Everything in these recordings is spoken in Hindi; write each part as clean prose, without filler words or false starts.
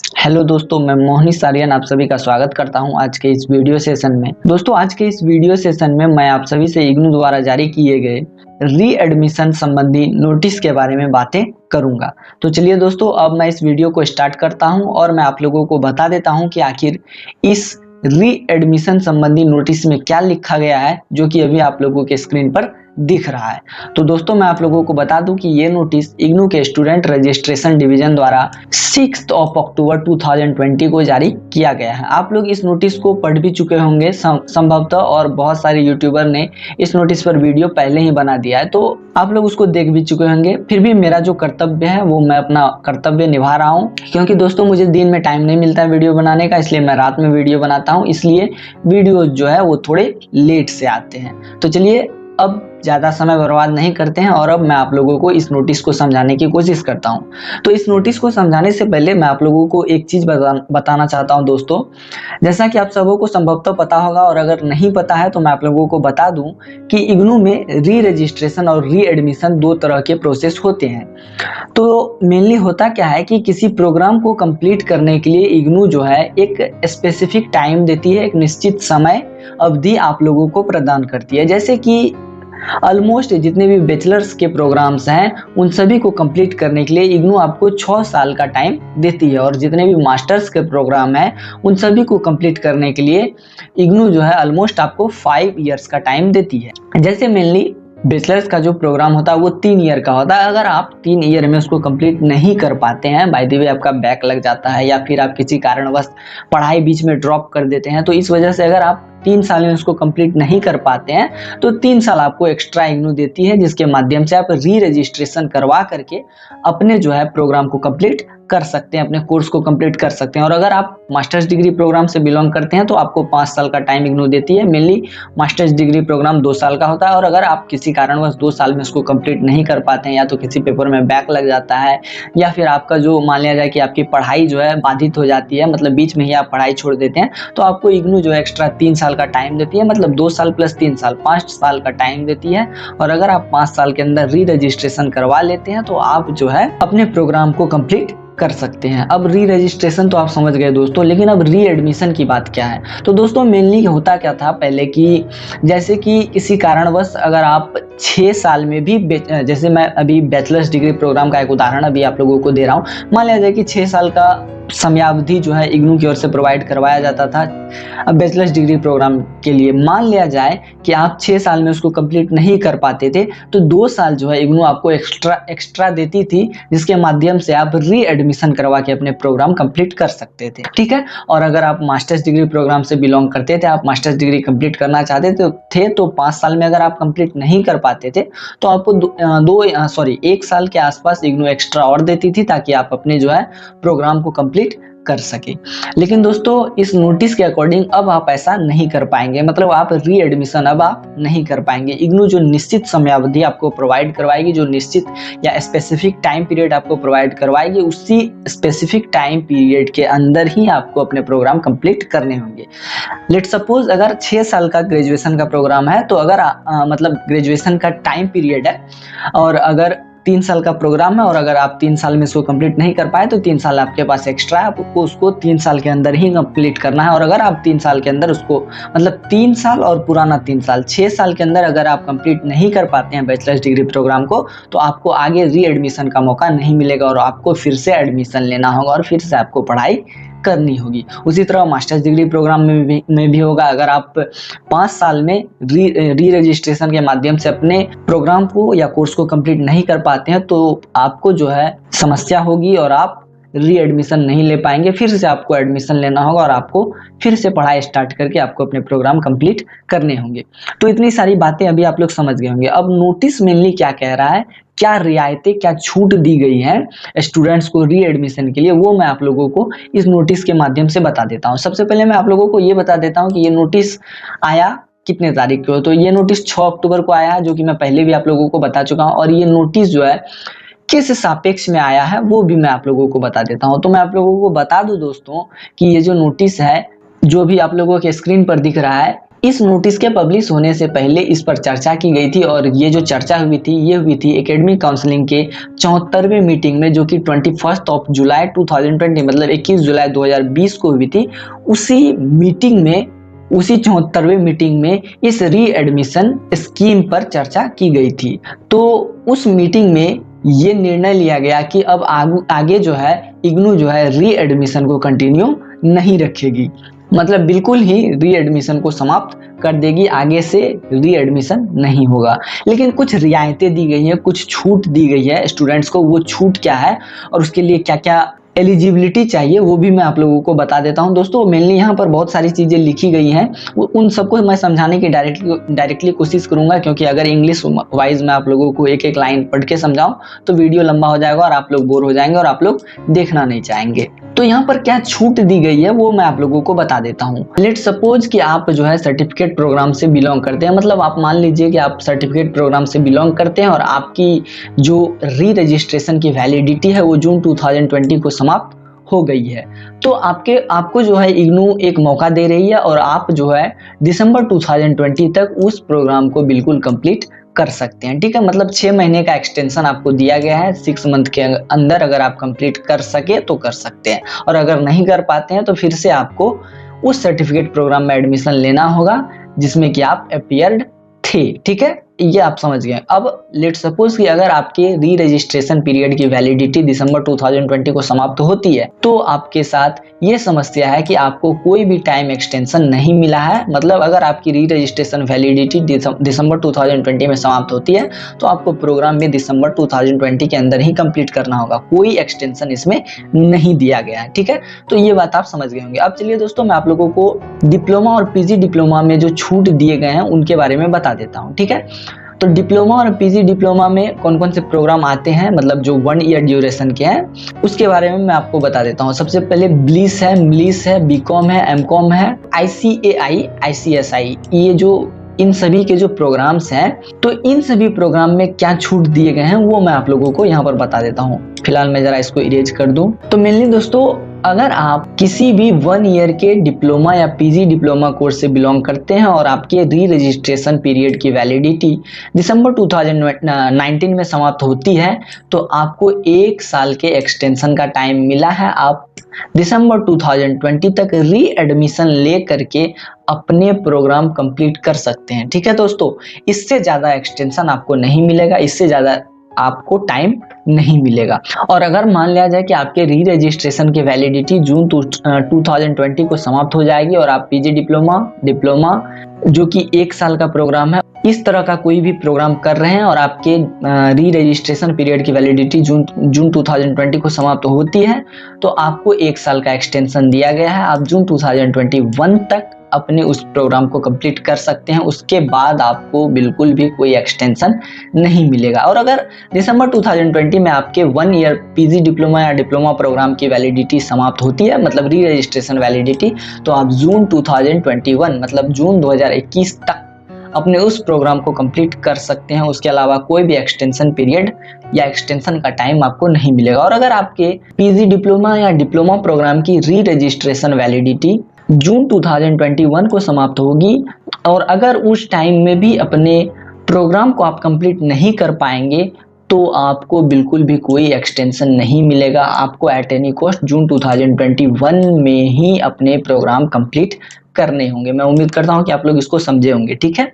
हेलो दोस्तों, मैं मोहनीश आर्यन आप सभी का स्वागत करता हूं आज के इस वीडियो सेशन में। दोस्तों, आज के इस वीडियो सेशन में मैं आप सभी से इग्नू द्वारा जारी किए गए री एडमिशन संबंधी नोटिस के बारे में बातें करूंगा। तो चलिए दोस्तों, अब मैं इस वीडियो को स्टार्ट करता हूं और मैं आप लोगों को बता देता हूं कि आखिर इस री एडमिशन संबंधी नोटिस में क्या लिखा गया है, जो कि अभी आप लोगों के स्क्रीन पर दिख रहा है। तो दोस्तों, मैं आप लोगों को बता दूं कि ये नोटिस इग्नू के स्टूडेंट रजिस्ट्रेशन डिवीजन द्वारा 6 अक्टूबर 2020 को जारी किया गया है। आप लोग इस नोटिस को पढ़ भी चुके होंगे संभवतः, और बहुत सारे यूट्यूबर ने इस नोटिस पर वीडियो पहले ही बना दिया है, तो आप लोग उसको देख भी चुके होंगे। फिर भी मेरा जो कर्तव्य है वो मैं अपना कर्तव्य निभा रहा हूँ, क्योंकि दोस्तों मुझे दिन में टाइम नहीं मिलता है वीडियो बनाने का, इसलिए मैं रात में वीडियो बनाता हूँ। इसलिए वीडियो जो है वो थोड़े लेट से आते हैं। तो चलिए, अब ज़्यादा समय बर्बाद नहीं करते हैं और अब मैं आप लोगों को इस नोटिस को समझाने की कोशिश करता हूं। तो इस नोटिस को समझाने से पहले मैं आप लोगों को एक चीज़ बताना चाहता हूं दोस्तों। जैसा कि आप सबों को संभवतः पता होगा, और अगर नहीं पता है तो मैं आप लोगों को बता दूं कि इग्नू में री रजिस्ट्रेशन और री एडमिशन दो तरह के प्रोसेस होते हैं। तो मेनली होता क्या है कि किसी प्रोग्राम को कंप्लीट करने के लिए इग्नू जो है एक स्पेसिफिक टाइम देती है, एक निश्चित समय अवधि आप लोगों को प्रदान करती है। जैसे कि ऑलमोस्ट जितने भी बैचलर्स के प्रोग्राम्स हैं उन सभी को कंप्लीट करने के लिए इग्नू आपको 6 साल का टाइम देती है, और जितने भी मास्टर्स के प्रोग्राम हैं उन सभी को कंप्लीट करने के लिए इग्नू जो है ऑलमोस्ट आपको 5 इयर्स का टाइम देती है। जैसे मेनली बैचलर्स का जो प्रोग्राम होता है वो 3 ईयर का होता है। अगर आप 3 ईयर में उसको कंप्लीट नहीं कर पाते हैं, बाय द वे आपका बैक लग जाता है या फिर आप किसी कारणवश पढ़ाई बीच में ड्रॉप कर देते हैं, तो इस वजह से अगर आप 3 साल में उसको कंप्लीट नहीं कर पाते हैं तो 3 साल आपको एक्स्ट्रा इग्नू देती है, जिसके माध्यम से आप री रजिस्ट्रेशन करवा करके अपने जो है प्रोग्राम को कंप्लीट कर सकते हैं, अपने कोर्स को कंप्लीट कर सकते हैं। और अगर आप मास्टर्स डिग्री प्रोग्राम से बिलोंग करते हैं तो आपको 5 साल का टाइम इग्नू देती है। मेनली मास्टर्स डिग्री प्रोग्राम 2 साल का होता है, और अगर आप किसी कारणवश 2 साल में उसको कंप्लीट नहीं कर पाते हैं, या तो किसी पेपर में बैक लग जाता है, या फिर आपका जो मान लिया जाए कि आपकी पढ़ाई जो है बाधित हो जाती है, मतलब बीच में ही आप पढ़ाई छोड़ देते हैं, तो आपको इग्नू जो है एक्स्ट्रा 3 साल का टाइम देती है, मतलब 2 साल प्लस 3 साल 5 साल का टाइम देती है। और अगर आप 5 साल के अंदर री रजिस्ट्रेशन करवा लेते हैं तो आप जो है अपने प्रोग्राम को कंप्लीट कर सकते हैं। अब री रजिस्ट्रेशन तो आप समझ गए दोस्तों, लेकिन अब री एडमिशन की बात क्या है। तो दोस्तों मेनली होता क्या था पहले कि जैसे कि किसी कारणवश अगर आप 6 साल में भी, जैसे मैं अभी बैचलर्स डिग्री प्रोग्राम का एक उदाहरण अभी आप लोगों को दे रहा हूँ, मान लिया जाए कि 6 साल का समयावधि जो है इग्नू की ओर से प्रोवाइड करवाया जाता था अब बैचलर्स डिग्री प्रोग्राम के लिए। मान लिया जाए कि आप 6 साल में उसको कंप्लीट नहीं कर पाते थे, तो 2 साल जो है इग्नू आपको एक्स्ट्रा देती थी, जिसके माध्यम से आप री एडमिशन करवा के अपने प्रोग्राम कंप्लीट कर सकते थे। ठीक है। और अगर आप मास्टर्स डिग्री प्रोग्राम से बिलोंग करते थे, आप मास्टर्स डिग्री कंप्लीट करना चाहते थे, तो 5 साल में अगर आप कंप्लीट नहीं कर पाते थे तो आपको 1 साल के आसपास इग्नू एक्स्ट्रा और देती थी, ताकि आप अपने जो है प्रोग्राम को कंप्लीट कर सके। लेकिन दोस्तों इस नोटिस के अकॉर्डिंग अब आप ऐसा नहीं कर पाएंगे, मतलब आप री एडमिशन अब आप नहीं कर पाएंगे। इग्नू जो निश्चित समयावधि आपको प्रोवाइड करवाएगी, जो निश्चित या स्पेसिफिक टाइम पीरियड आपको प्रोवाइड करवाएगी, उसी स्पेसिफिक टाइम पीरियड के अंदर ही आपको अपने प्रोग्राम कंप्लीट करने होंगे। लेट सपोज अगर 6 साल का ग्रेजुएशन का प्रोग्राम है, तो अगर मतलब ग्रेजुएशन का टाइम पीरियड है, और अगर 3 साल का प्रोग्राम है, और अगर आप 3 साल में इसको कंप्लीट नहीं कर पाए तो 3 साल आपके पास एक्स्ट्रा है, आपको उसको 3 साल के अंदर ही कंप्लीट करना है। और अगर आप 3 साल के अंदर उसको, मतलब 3 साल और पुराना 3 साल, 6 साल के अंदर अगर आप कंप्लीट नहीं कर पाते हैं बैचलर्स डिग्री प्रोग्राम को, तो आपको आगे री एडमिशन का मौका नहीं मिलेगा, और आपको फिर से एडमिशन लेना होगा और फिर से आपको पढ़ाई करनी होगी। उसी तरह मास्टर्स डिग्री प्रोग्राम में भी होगा। अगर आप 5 साल में री रजिस्ट्रेशन के माध्यम से अपने प्रोग्राम को या कोर्स को कंप्लीट नहीं कर पाते हैं, तो आपको जो है समस्या होगी और आप री एडमिशन नहीं ले पाएंगे। फिर से आपको एडमिशन लेना होगा और आपको फिर से पढ़ाई स्टार्ट करके आपको अपने प्रोग्राम कंप्लीट करने होंगे। तो इतनी सारी बातें अभी आप लोग समझ गए होंगे। अब नोटिस मेनली क्या कह रहा है, क्या रियायतें, क्या छूट दी गई हैं स्टूडेंट्स को री एडमिशन के लिए, वो मैं आप लोगों को इस नोटिस के माध्यम से बता देता हूँ। सबसे पहले मैं आप लोगों को ये बता देता हूँ कि ये नोटिस आया कितने तारीख को। तो ये नोटिस 6 अक्टूबर को आया है, जो कि मैं पहले भी आप लोगों को बता चुका हूँ। और ये नोटिस जो है किस सापेक्ष में आया है वो भी मैं आप लोगों को बता देता हूँ। तो मैं आप लोगों को बता दूं दोस्तों कि ये जो नोटिस है, जो भी आप लोगों के स्क्रीन पर दिख रहा है, इस नोटिस के पब्लिश होने से पहले इस पर चर्चा की गई थी और ये जो चर्चा हुई थी ये हुई थी एकेडमिक काउंसलिंग के 74वें मीटिंग में, जो कि 21 जुलाई 2020 मतलब 21 जुलाई 2020 को हुई थी। उसी मीटिंग में, उसी 74वें मीटिंग में इस रीएडमिशन स्कीम पर चर्चा की गई थी। तो उस मीटिंग में ये निर्णय लिया गया कि अब आगे जो है इग्नू जो है रीएडमिशन को कंटिन्यू नहीं रखेगी, मतलब बिल्कुल ही रीएडमिशन को समाप्त कर देगी, आगे से रीएडमिशन नहीं होगा। लेकिन कुछ रियायतें दी गई हैं, कुछ छूट दी गई है स्टूडेंट्स को। वो छूट क्या है और उसके लिए क्या क्या एलिजिबिलिटी चाहिए वो भी मैं आप लोगों को बता देता हूं। दोस्तों मेनली यहाँ पर बहुत सारी चीज़ें लिखी गई हैं, उन सबको मैं समझाने की डायरेक्टली कोशिश करूंगा, क्योंकि अगर इंग्लिश वाइज मैं आप लोगों को एक एक लाइन पढ़ के समझाऊं तो वीडियो लंबा हो जाएगा और आप लोग बोर हो जाएंगे और आप लोग देखना नहीं चाहेंगे। तो यहाँ पर क्या छूट दी गई है वो मैं आप लोगों को बता देता हूँ। लेट सपोज कि आप जो है सर्टिफिकेट प्रोग्राम से बिलोंग करते हैं, मतलब आप मान लीजिए कि आप सर्टिफिकेट प्रोग्राम से बिलोंग करते हैं और आपकी जो री रजिस्ट्रेशन की वैलिडिटी है वो जून 2020 को समाप्त हो गई है। तो आपको जो है इग्नू एक मौका दे रही है और आप जो है दिसंबर 2020 तक उस प्रोग्राम को बिल्कुल कंप्लीट कर सकते हैं। ठीक है, मतलब 6 महीने का एक्सटेंशन आपको दिया गया है। 6 मंथ के अंदर अगर आप कंप्लीट कर सके तो कर सकते हैं, और अगर नहीं कर पाते हैं तो फिर से आपको उस सर्टिफिकेट प्रोग्राम में एडमिशन लेना होगा जिसमें कि आप अपीयर्ड थे। ठीक है, ये आप समझ गए। अब लेट सपोज कि अगर आपके री रजिस्ट्रेशन पीरियड की वैलिडिटी दिसंबर 2020 को समाप्त होती है तो आपके साथ ये समस्या है कि आपको कोई भी टाइम एक्सटेंशन नहीं मिला है। मतलब अगर आपकी री रजिस्ट्रेशन वैलिडिटी दिसंबर 2020 में समाप्त होती है तो आपको प्रोग्राम में दिसंबर 2020 के अंदर ही कंप्लीट करना होगा, कोई एक्सटेंशन इसमें नहीं दिया गया है। ठीक है, तो ये बात आप समझ गए होंगे। अब चलिए दोस्तों मैं आप लोगों को डिप्लोमा और पीजी डिप्लोमा में जो छूट दिए गए हैं उनके बारे में बता देता हूँ। ठीक है, तो डिप्लोमा और पीजी डिप्लोमा में कौन कौन से प्रोग्राम आते हैं, मतलब जो 1 ईयर ड्यूरेशन के हैं उसके बारे में मैं आपको बता देता हूँ। सबसे पहले ब्लिस है, मिलिस है, बीकॉम है, एमकॉम है, ICAI, ICSI, ये जो इन सभी के जो प्रोग्राम्स हैं, तो इन सभी प्रोग्राम में क्या छूट दिए गए हैं वो मैं आप लोगों को यहाँ पर बता देता हूँ। फिलहाल मैं जरा इसको इरेज कर दूं। तो मेनली दोस्तों अगर आप किसी भी 1 ईयर के डिप्लोमा या पीजी डिप्लोमा कोर्स से बिलोंग करते हैं और आपके री रजिस्ट्रेशन पीरियड की वैलिडिटी दिसंबर 2019 में समाप्त होती है तो आपको 1 साल के एक्सटेंशन का टाइम मिला है। आप दिसंबर 2020 तक री एडमिशन ले करके अपने प्रोग्राम कंप्लीट कर सकते हैं। ठीक है दोस्तों, इससे ज़्यादा एक्सटेंशन आपको नहीं मिलेगा, इससे ज़्यादा आपको टाइम नहीं मिलेगा। और अगर मान लिया जाए कि आपके री रजिस्ट्रेशन की वैलिडिटी जून 2020 को समाप्त हो जाएगी और आप पीजी डिप्लोमा जो कि 1 साल का प्रोग्राम है, इस तरह का कोई भी प्रोग्राम कर रहे हैं और आपके री रजिस्ट्रेशन पीरियड की वैलिडिटी जून 2020 को समाप्त होती है तो आपको 1 साल का एक्सटेंशन दिया गया है। आप जून 2021 तक अपने उस प्रोग्राम को कंप्लीट कर सकते हैं, उसके बाद आपको बिल्कुल भी कोई एक्सटेंशन नहीं मिलेगा। और अगर दिसंबर 2020 में आपके 1 ईयर पीजी डिप्लोमा या डिप्लोमा प्रोग्राम की वैलिडिटी समाप्त होती है, मतलब री रजिस्ट्रेशन वैलिडिटी, तो आप जून 2021 मतलब जून 2021 तक अपने उस प्रोग्राम को कंप्लीट कर सकते हैं। उसके अलावा कोई भी एक्सटेंशन पीरियड या एक्सटेंशन का टाइम आपको नहीं मिलेगा। और अगर आपके पीजी डिप्लोमा या डिप्लोमा प्रोग्राम की री रजिस्ट्रेशन वैलिडिटी जून 2021 को समाप्त होगी और अगर उस टाइम में भी अपने प्रोग्राम को आप कंप्लीट नहीं कर पाएंगे तो आपको बिल्कुल भी कोई एक्सटेंशन नहीं मिलेगा। आपको एट एनी कॉस्ट जून 2021 में ही अपने प्रोग्राम कंप्लीट करने होंगे। मैं उम्मीद करता हूं कि आप लोग इसको समझे होंगे। ठीक है,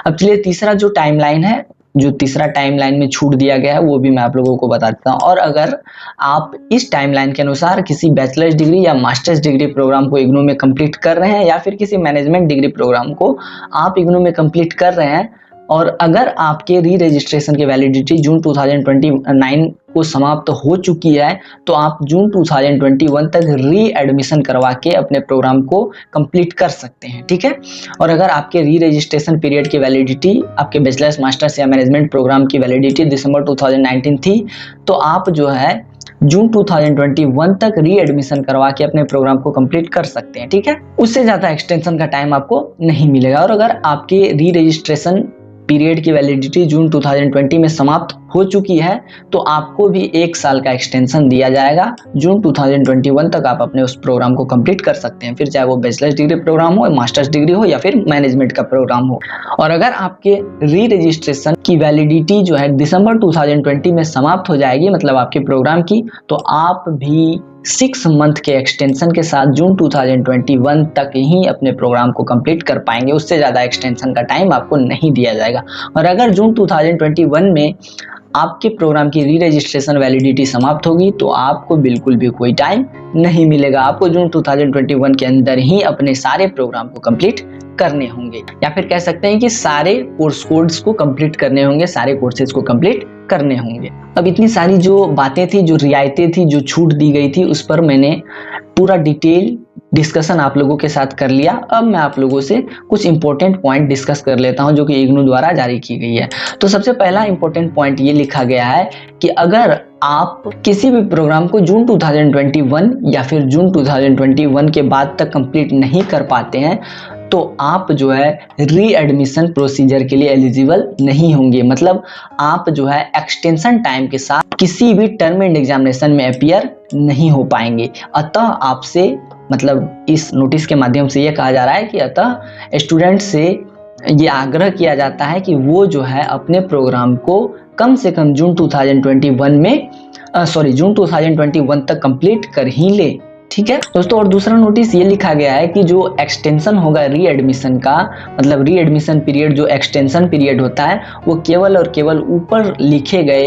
अब चलिए तीसरा जो टाइमलाइन है, जो तीसरा टाइमलाइन में छूट दिया गया है वो भी मैं आप लोगों को बता देता हूँ। और अगर आप इस टाइमलाइन के अनुसार किसी बैचलर्स डिग्री या मास्टर्स डिग्री प्रोग्राम को इग्नू में कंप्लीट कर रहे हैं या फिर किसी मैनेजमेंट डिग्री प्रोग्राम को आप इग्नू में कंप्लीट कर रहे हैं और अगर आपके री रजिस्ट्रेशन की वैलिडिटी जून 2029 को समाप्त हो चुकी है तो आप जून 2021 तक री एडमिशन करवा के अपने प्रोग्राम को कंप्लीट कर सकते हैं। ठीक है, और अगर आपके री रजिस्ट्रेशन पीरियड की वैलिडिटी आपके बैचलर्स मास्टर्स या मैनेजमेंट प्रोग्राम की वैलिडिटी दिसंबर 2019 थी तो आप जो है जून 2021 तक री एडमिशन करवा के अपने प्रोग्राम को कंप्लीट कर सकते हैं। ठीक है, उससे ज़्यादा एक्सटेंशन का टाइम आपको नहीं मिलेगा। और अगर आपके री रजिस्ट्रेशन पीरियड की वैलिडिटी जून 2020 में समाप्त हो चुकी है तो आपको भी 1 साल का एक्सटेंशन दिया जाएगा। जून 2021 तक आप अपने उस प्रोग्राम को कंप्लीट कर सकते हैं, फिर चाहे वो बैचलर्स डिग्री प्रोग्राम हो, मास्टर्स डिग्री हो या फिर मैनेजमेंट का प्रोग्राम हो। और अगर आपके री रजिस्ट्रेशन की वैलिडिटी जो है दिसंबर 2020 में समाप्त हो जाएगी, मतलब आपके प्रोग्राम की, तो आप भी 6 मंथ के एक्सटेंशन के साथ जून 2021 तक ही अपने प्रोग्राम को कंप्लीट कर पाएंगे। उससे ज़्यादा एक्सटेंशन का टाइम आपको नहीं दिया जाएगा। और अगर जून 2021 में आपके प्रोग्राम की री रजिस्ट्रेशन वैलिडिटी समाप्त होगी तो आपको बिल्कुल भी कोई टाइम नहीं मिलेगा। आपको जून 2021 के अंदर ही अपने सारे प्रोग्राम को कंप्लीट करने होंगे, या फिर कह सकते हैं कि सारे कोर्स कोड्स को कंप्लीट करने होंगे, सारे कोर्सेज को कंप्लीट करने होंगे। अब इतनी सारी जो बातें थी, जो रियायतें थी, जो छूट दी गई थी, उस पर मैंने पूरा डिटेल डिस्कशन आप लोगों के साथ कर लिया। अब मैं आप लोगों से कुछ इंपॉर्टेंट पॉइंट डिस्कस कर लेता हूं जो कि इग्नू द्वारा जारी की गई है। तो सबसे पहला इंपॉर्टेंट पॉइंट ये लिखा गया है कि अगर आप किसी भी प्रोग्राम को जून 2021 या फिर जून 2021 के बाद तक कंप्लीट नहीं कर पाते हैं तो आप जो है री एडमिशन प्रोसीजर के लिए एलिजिबल नहीं होंगे। मतलब आप जो है एक्सटेंशन टाइम के साथ किसी भी टर्म एंड एग्जामिनेशन में अपीयर नहीं हो पाएंगे। अतः आपसे, मतलब इस नोटिस के माध्यम से यह कहा जा रहा है कि अतः स्टूडेंट से ये आग्रह किया जाता है कि वो जो है अपने प्रोग्राम को कम से कम जून 2021 तक कंप्लीट कर ही ले। ठीक है दोस्तों। और दूसरा नोटिस ये लिखा गया है कि जो एक्सटेंशन होगा री एडमिशन का, मतलब री एडमिशन पीरियड जो एक्सटेंशन पीरियड होता है वो केवल और केवल ऊपर लिखे गए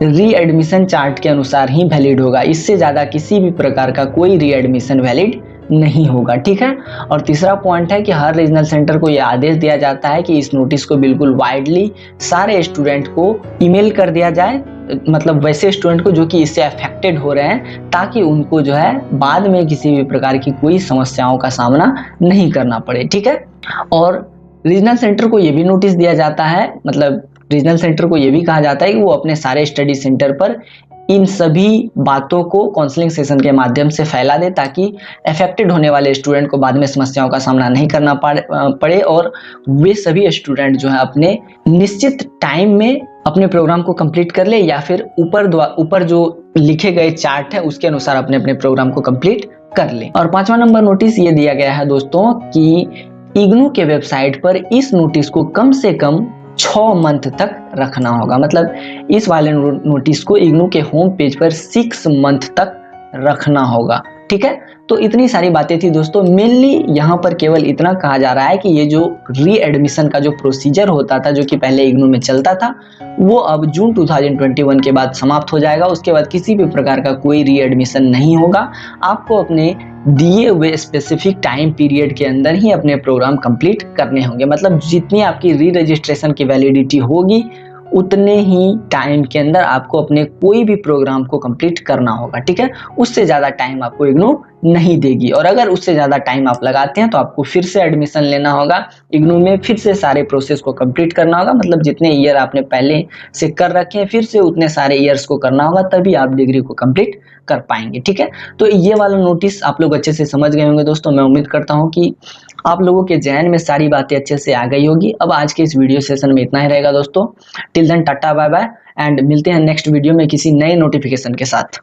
री एडमिशन चार्ट के अनुसार ही वैलिड होगा। इससे ज़्यादा किसी भी प्रकार का कोई री एडमिशन वैलिड नहीं होगा। ठीक है। और तीसरा पॉइंट है कि हर रीजनल सेंटर को यह आदेश दिया जाता है कि इस नोटिस को बिल्कुल वाइडली सारे स्टूडेंट को ईमेल कर दिया जाए, मतलब वैसे स्टूडेंट को जो कि इससे अफेक्टेड हो रहे हैं, ताकि उनको जो है बाद में किसी भी प्रकार की कोई समस्याओं का सामना नहीं करना पड़े। ठीक है। और रीजनल सेंटर को ये भी नोटिस दिया जाता है, मतलब रीजनल सेंटर को ये भी कहा जाता है कि वो अपने सारे स्टडी सेंटर पर इन सभी बातों को काउंसलिंग सेशन के माध्यम से फैला दे, ताकि अफेक्टेड होने वाले स्टूडेंट को बाद में समस्याओं का सामना नहीं करना पड़े और वे सभी स्टूडेंट जो है अपने निश्चित टाइम में अपने प्रोग्राम को कंप्लीट कर ले, या फिर ऊपर जो लिखे गए चार्ट है उसके अनुसार अपने अपने प्रोग्राम को कंप्लीट कर ले। और 5वां नंबर नोटिस ये दिया गया है दोस्तों कि इग्नू के वेबसाइट पर इस नोटिस को कम से कम 6 मंथ तक रखना होगा। मतलब इस वाले नोटिस को इग्नू के होम पेज पर 6 मंथ तक रखना होगा। ठीक है। तो इतनी सारी बातें थी दोस्तों। मेनली यहाँ पर केवल इतना कहा जा रहा है कि ये जो री एडमिशन का जो प्रोसीजर होता था, जो कि पहले इग्नू में चलता था, वो अब जून 2021 के बाद समाप्त हो जाएगा। उसके बाद किसी भी प्रकार का कोई री एडमिशन नहीं होगा। आपको अपने दिए हुए स्पेसिफिक टाइम पीरियड के अंदर ही अपने प्रोग्राम कंप्लीट करने होंगे। मतलब जितनी आपकी री रजिस्ट्रेशन की वैलिडिटी होगी उतने ही टाइम के अंदर आपको अपने कोई भी प्रोग्राम को कंप्लीट करना होगा। ठीक है। उससे ज़्यादा टाइम आपको इग्नू नहीं देगी, और अगर उससे ज़्यादा टाइम आप लगाते हैं तो आपको फिर से एडमिशन लेना होगा इग्नू में, फिर से सारे प्रोसेस को कंप्लीट करना होगा। मतलब जितने ईयर आपने पहले से कर रखे हैं फिर से उतने सारे ईयर्स को करना होगा, तभी आप डिग्री को कंप्लीट कर पाएंगे। ठीक है। तो ये वाला नोटिस आप लोग अच्छे से समझ गए होंगे दोस्तों। मैं उम्मीद करता हूँ कि आप लोगों के ज़हन में सारी बातें अच्छे से आ गई होगी। अब आज के इस वीडियो सेशन में इतना ही रहेगा दोस्तों। Till then tata bye bye, and मिलते हैं नेक्स्ट वीडियो में किसी नए नोटिफिकेशन के साथ।